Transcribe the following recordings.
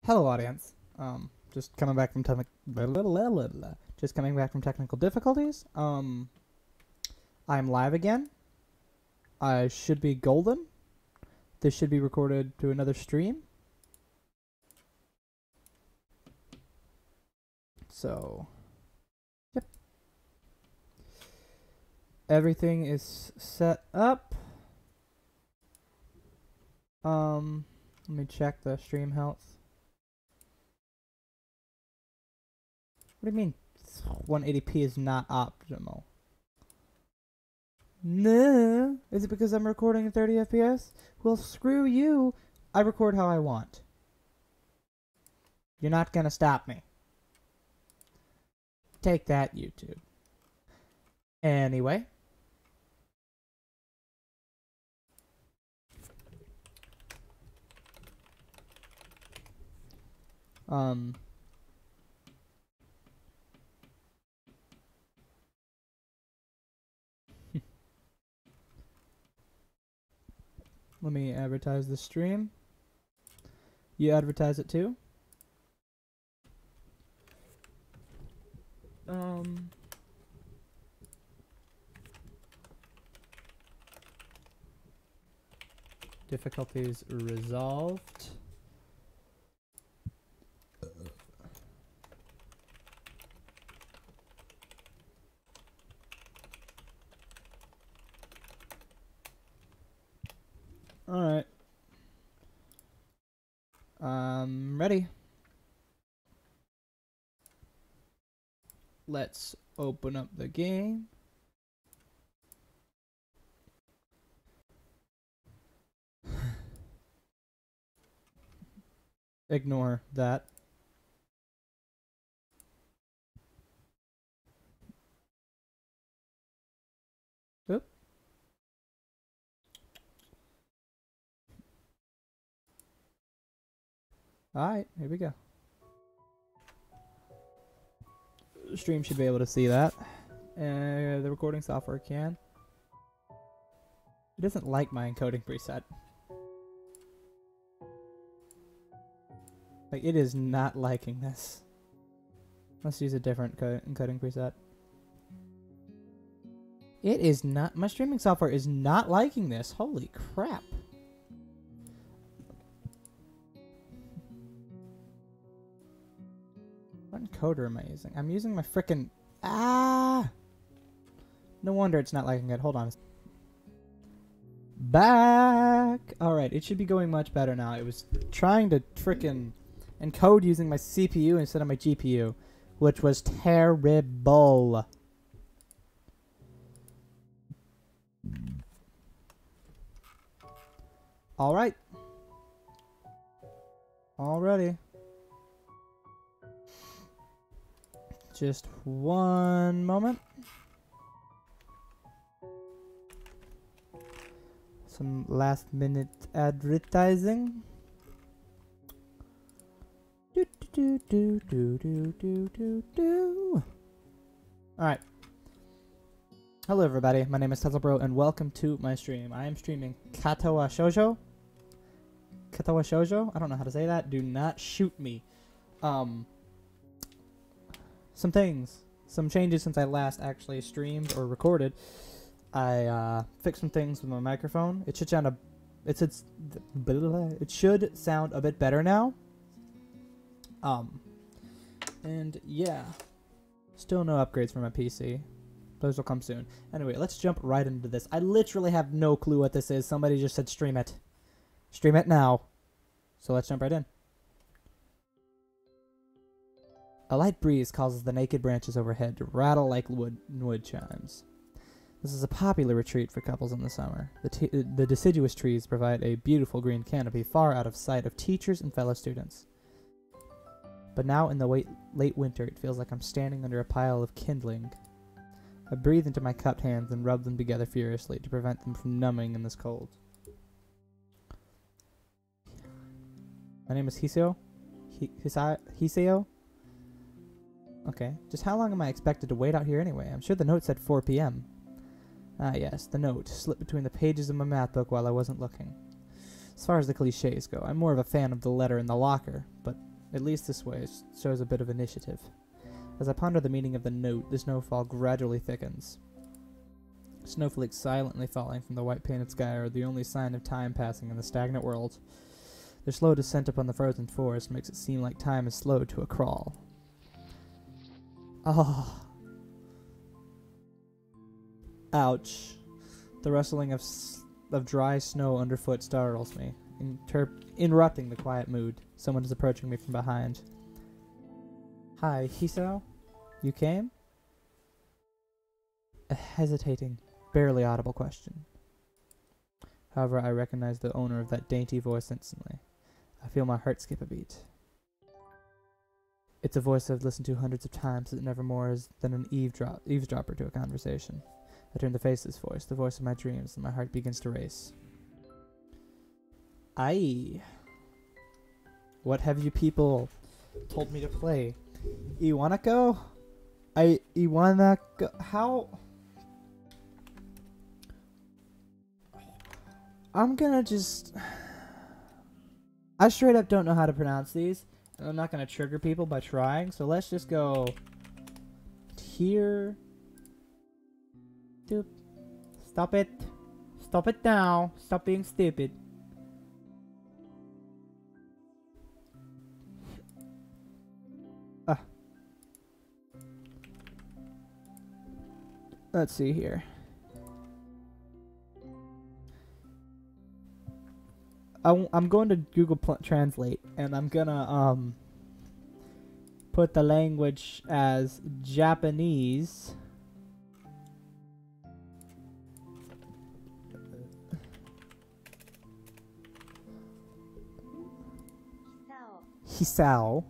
Hello, audience. Just coming back from technical difficulties. I'm live again. I should be golden. This should be recorded to another stream. So, yep. Everything is set up. Let me check the stream health. What do you mean 180p is not optimal? No. Is it because I'm recording at 30 FPS? Well, screw you. I record how I want. You're not gonna stop me. Take that, YouTube. Anyway. Let me advertise the stream. You advertise it too? Difficulties resolved. Alright. Ready. Let's open up the game. Ignore that. Oop. Alright, here we go. The stream should be able to see that. The recording software can. It doesn't like my encoding preset. Like, it is not liking this. Let's use a different encoding preset. It is not. My streaming software is not liking this. Holy crap. What encoder am I using? I'm using my frickin'. Ah! No wonder it's not liking it. Hold on. Back! Alright, it should be going much better now. It was trying to frickin' encode using my CPU instead of my GPU, which was terrible. Alright. Already. Just one moment. Some last minute advertising. Alright. Hello everybody, my name is Katawa and welcome to my stream. I am streaming Katawa Shoujo. Katawa Shoujo? I don't know how to say that. Do not shoot me. Some changes since I last actually streamed or recorded. I fixed some things with my microphone. It should sound it should sound a bit better now. And yeah, still no upgrades for my PC. Those will come soon. Anyway, let's jump right into this. I literally have no clue what this is. Somebody just said stream it. Stream it now. So let's jump right in. A light breeze causes the naked branches overhead to rattle like wood chimes. This is a popular retreat for couples in the summer. The deciduous trees provide a beautiful green canopy far out of sight of teachers and fellow students. But now in the late winter, it feels like I'm standing under a pile of kindling. I breathe into my cupped hands and rub them together furiously to prevent them from numbing in this cold. My name is Hiseo? Hiseo? Okay. Just how long am I expected to wait out here anyway? I'm sure the note said 4 p.m. Ah yes, the note slipped between the pages of my math book while I wasn't looking. As far as the cliches go, I'm more of a fan of the letter in the locker, but At least this way shows a bit of initiative. As I ponder the meaning of the note, the snowfall gradually thickens. Snowflakes silently falling from the white-painted sky are the only sign of time passing in the stagnant world. Their slow descent upon the frozen forest makes it seem like time is slowed to a crawl. Ah. Ouch. The rustling of dry snow underfoot startles me, interrupting the quiet mood. Someone is approaching me from behind. Hi, Hisao? You came? A hesitating, barely audible question. However, I recognize the owner of that dainty voice instantly. I feel my heart skip a beat. It's a voice I've listened to hundreds of times that never more is than an eavesdropper to a conversation. I turn to face this voice, the voice of my dreams, and my heart begins to race. Aye. What have you people told me to play? Iwanako? Iwanako? How? I'm gonna just... I straight up don't know how to pronounce these. And I'm not gonna trigger people by trying, so let's just go... Here... Doop. Stop it. Stop it now. Stop being stupid. Let's see here. I'm going to Google Translate, and I'm gonna put the language as Japanese. Hisao.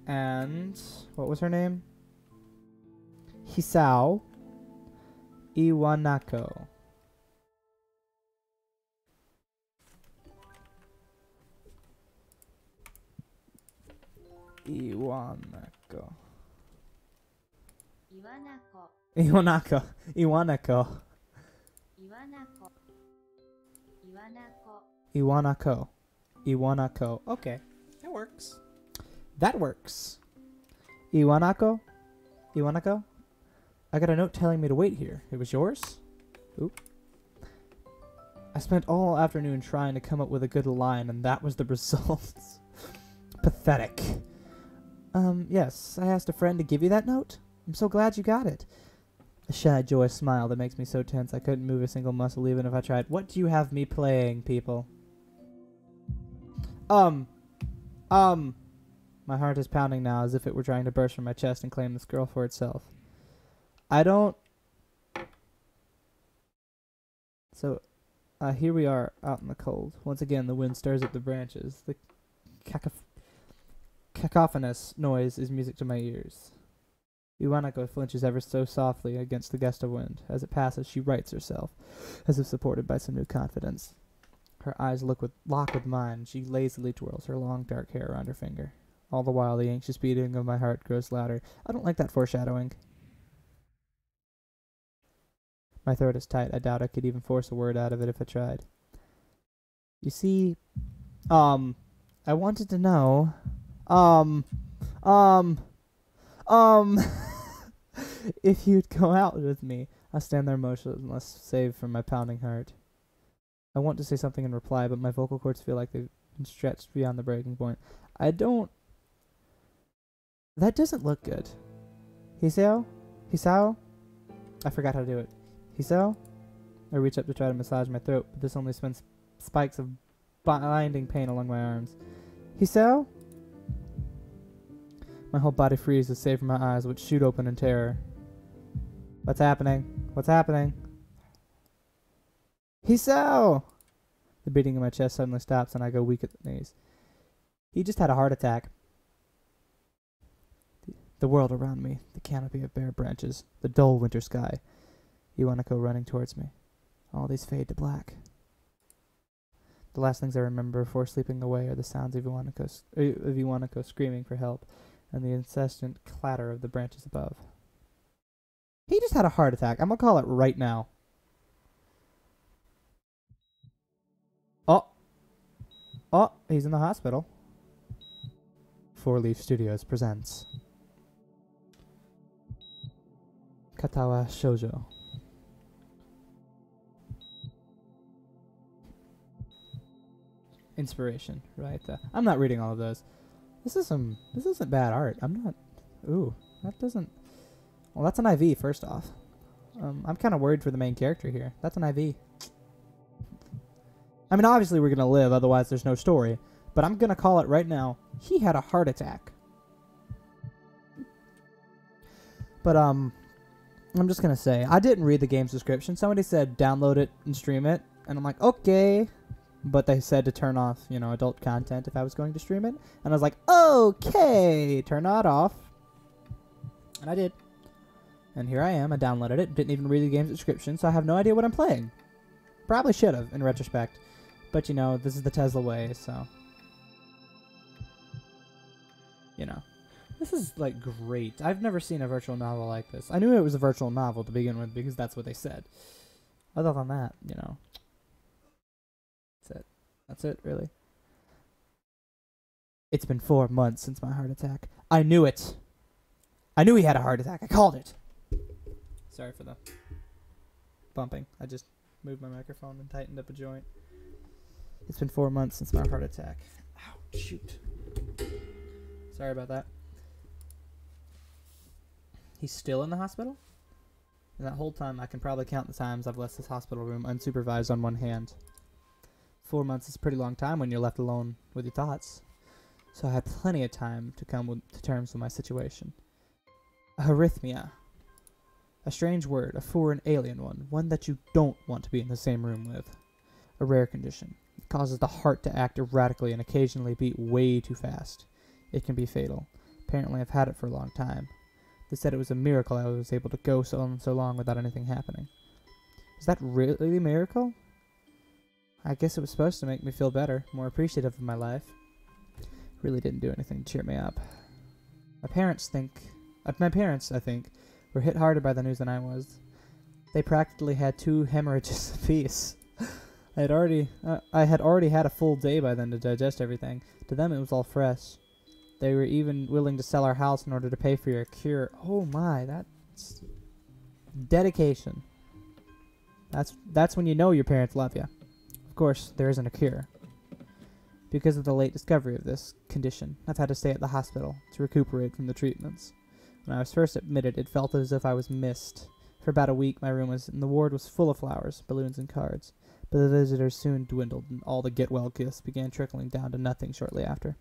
And what was her name? Hisao Iwanako. Iwanako. Iwanako. Iwanako. Iwanako. Iwanako. Okay. That works. That works. Iwanako? Iwanako? I got a note telling me to wait here. It was yours? Oop. I spent all afternoon trying to come up with a good line, and that was the result. Pathetic. Yes, I asked a friend to give you that note. I'm so glad you got it. A shy, joyous smile that makes me so tense I couldn't move a single muscle even if I tried. What do you have me playing, people? My heart is pounding now as if it were trying to burst from my chest and claim this girl for itself. I don't... So, here we are out in the cold. Once again, the wind stirs up the branches. The cacophonous noise is music to my ears. Iwanako flinches ever so softly against the gust of wind. As it passes, she rights herself, as if supported by some new confidence. Her eyes lock with mine, and she lazily twirls her long dark hair around her finger. All the while, the anxious beating of my heart grows louder. I don't like that foreshadowing. My throat is tight. I doubt I could even force a word out of it if I tried. You see, I wanted to know, if you'd go out with me. I stand there motionless, save from my pounding heart. I want to say something in reply, but my vocal cords feel like they've been stretched beyond the breaking point. That doesn't look good. Hisao? Hisao? I forgot how to do it. Hisao? I reach up to try to massage my throat, but this only sends spikes of blinding pain along my arms. Hisao? My whole body freezes, save for my eyes, which shoot open in terror. What's happening? What's happening? Hisao! The beating in my chest suddenly stops, and I go weak at the knees. He just had a heart attack. The world around me, the canopy of bare branches, the dull winter sky. Iwanako running towards me. All these fade to black. The last things I remember before sleeping away are the sounds of Iwanako screaming for help, and the incessant clatter of the branches above. He just had a heart attack. I'm gonna call it right now. Oh, he's in the hospital. Four Leaf Studios presents Katawa Shoujo. Inspiration, right? I'm not reading all of those. This isn't bad art. I'm not. Ooh, that doesn't. Well, that's an IV. First off, I'm kind of worried for the main character here. That's an IV. I mean, obviously we're gonna live, otherwise there's no story. But I'm gonna call it right now. He had a heart attack. But I'm just gonna say I didn't read the game's description. Somebody said download it and stream it, and I'm like, okay. But they said to turn off, adult content if I was going to stream it. And I was like, okay, turn that off. And I did. And here I am. I downloaded it. Didn't even read the game's description, so I have no idea what I'm playing. Probably should have, in retrospect. But, this is the Tesla way, so. This is, great. I've never seen a virtual novel like this. I knew it was a virtual novel to begin with because that's what they said. Other than that, That's it, really. It's been 4 months since my heart attack. I knew it. I knew he had a heart attack. I called it. Sorry for the bumping. I just moved my microphone and tightened up a joint. It's been 4 months since my heart attack. Ow, shoot. Sorry about that. He's still in the hospital? And that whole time, I can probably count the times I've left this hospital room unsupervised on one hand. 4 months is a pretty long time when you're left alone with your thoughts. So I had plenty of time to come to terms with my situation. A arrhythmia. A strange word, a foreign alien one that you don't want to be in the same room with. A rare condition. It causes the heart to act erratically and occasionally beat way too fast. It can be fatal. Apparently I've had it for a long time. They said it was a miracle I was able to go so long without anything happening. Is that really a miracle? I guess it was supposed to make me feel better, more appreciative of my life. Really didn't do anything to cheer me up. My parents, I think, were hit harder by the news than I was. They practically had 2 hemorrhages apiece. I had already had a full day by then to digest everything. To them, it was all fresh. They were even willing to sell our house in order to pay for your cure. Oh my, that's dedication. That's when you know your parents love you. Of course, there isn't a cure. Because of the late discovery of this condition, I've had to stay at the hospital to recuperate from the treatments. When I was first admitted, it felt as if I was missed. For about a week, my room in the ward was full of flowers, balloons, and cards. But the visitors soon dwindled, and all the get-well gifts began trickling down to nothing shortly after.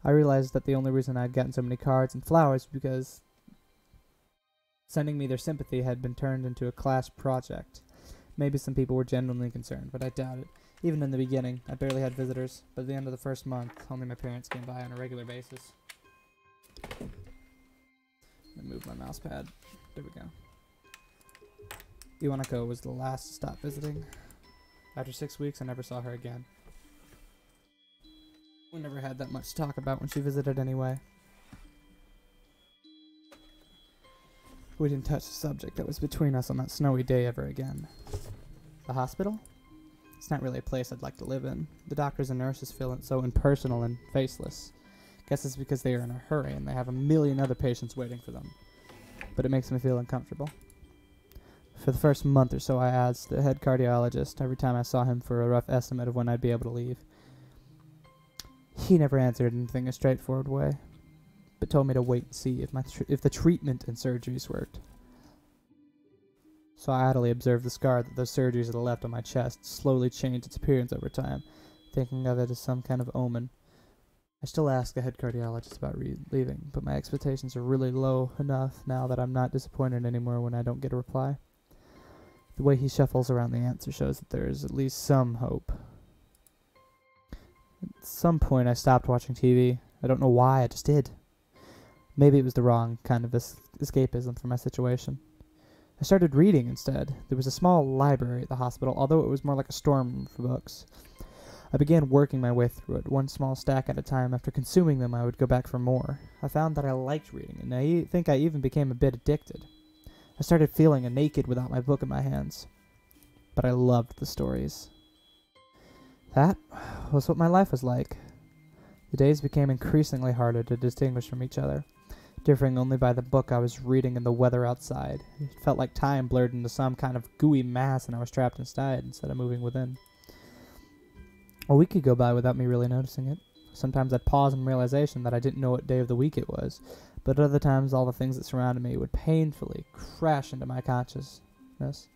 I realized that the only reason I'd gotten so many cards and flowers was because sending me their sympathy had been turned into a class project. Maybe some people were genuinely concerned, but I doubt it. Even in the beginning, I barely had visitors, but at the end of the first month, only my parents came by on a regular basis. Let me move my mouse pad. There we go. Iwanako was the last to stop visiting. After 6 weeks, I never saw her again. We never had that much to talk about when she visited anyway. We didn't touch the subject that was between us on that snowy day ever again. The hospital? It's not really a place I'd like to live in. The doctors and nurses feel it so impersonal and faceless. Guess it's because they are in a hurry and they have a million other patients waiting for them. But it makes me feel uncomfortable. For the first month or so I asked the head cardiologist every time I saw him for a rough estimate of when I'd be able to leave. He never answered anything in a straightforward way, but told me to wait and see if the treatment and surgeries worked. So I idly observed the scar that those surgeries had left on my chest slowly change its appearance over time, thinking of it as some kind of omen. I still ask the head cardiologist about leaving, but my expectations are really low enough now that I'm not disappointed anymore when I don't get a reply. The way he shuffles around the answer shows that there is at least some hope. At some point I stopped watching TV. I don't know why, I just did. Maybe it was the wrong kind of escapism for my situation. I started reading instead. There was a small library at the hospital, although it was more like a storm room for books. I began working my way through it, one small stack at a time. After consuming them, I would go back for more. I found that I liked reading, and I think I even became a bit addicted. I started feeling naked without my book in my hands. But I loved the stories. That was what my life was like. The days became increasingly harder to distinguish from each other, differing only by the book I was reading and the weather outside. It felt like time blurred into some kind of gooey mass and I was trapped inside instead of moving within. A week could go by without me really noticing it. Sometimes I'd pause in realization that I didn't know what day of the week it was, but other times all the things that surrounded me would painfully crash into my consciousness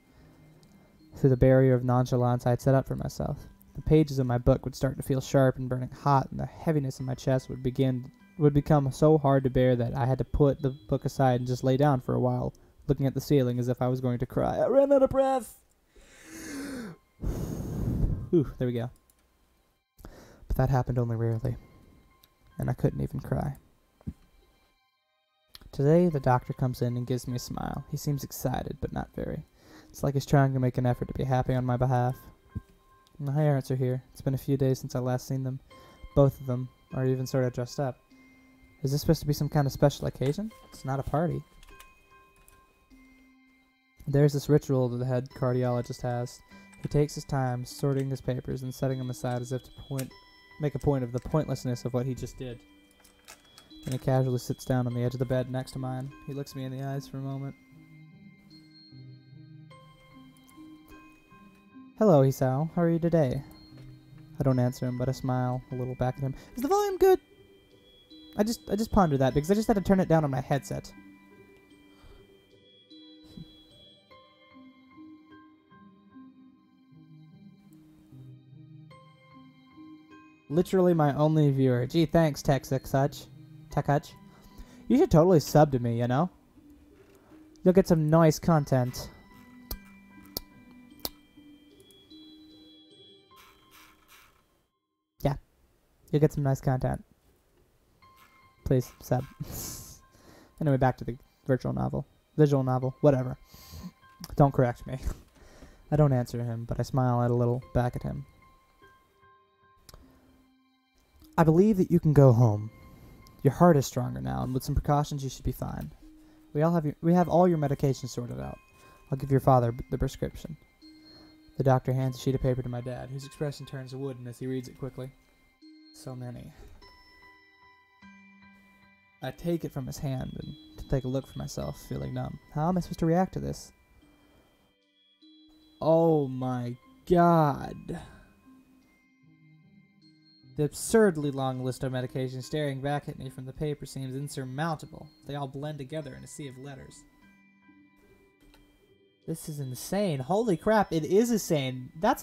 through the barrier of nonchalance I had set up for myself. The pages of my book would start to feel sharp and burning hot, and the heaviness in my chest would become so hard to bear that I had to put the book aside and just lay down for a while, looking at the ceiling as if I was going to cry. I ran out of breath! Whew, there we go. But that happened only rarely, and I couldn't even cry. Today, the doctor comes in and gives me a smile. He seems excited, but not very. It's like he's trying to make an effort to be happy on my behalf. My parents are here. It's been a few days since I last seen them. Both of them are even sort of dressed up. Is this supposed to be some kind of special occasion? It's not a party. There's this ritual that the head cardiologist has. He takes his time sorting his papers and setting them aside as if to make a point of the pointlessness of what he just did. Then he casually sits down on the edge of the bed next to mine. He looks me in the eyes for a moment. Hello, Hisao. How are you today? I don't answer him, but I smile a little back at him. Is the volume good? I just pondered that because I just had to turn it down on my headset. Literally my only viewer. Gee, thanks, TechHutch. You should totally sub to me, you know? You'll get some nice content. Yeah. You'll get some nice content. Please, sub. Anyway, back to the visual novel, whatever. Don't correct me. I don't answer him, but I smile a little back at him. I believe that you can go home. Your heart is stronger now, and with some precautions you should be fine. We have all your medications sorted out. I'll give your father the prescription. The doctor hands a sheet of paper to my dad, whose expression turns wooden as he reads it quickly. So many. I take it from his hand and to take a look for myself, feeling numb. How am I supposed to react to this? Oh my god. The absurdly long list of medications staring back at me from the paper seems insurmountable. They all blend together in a sea of letters. This is insane. Holy crap, it is insane. That's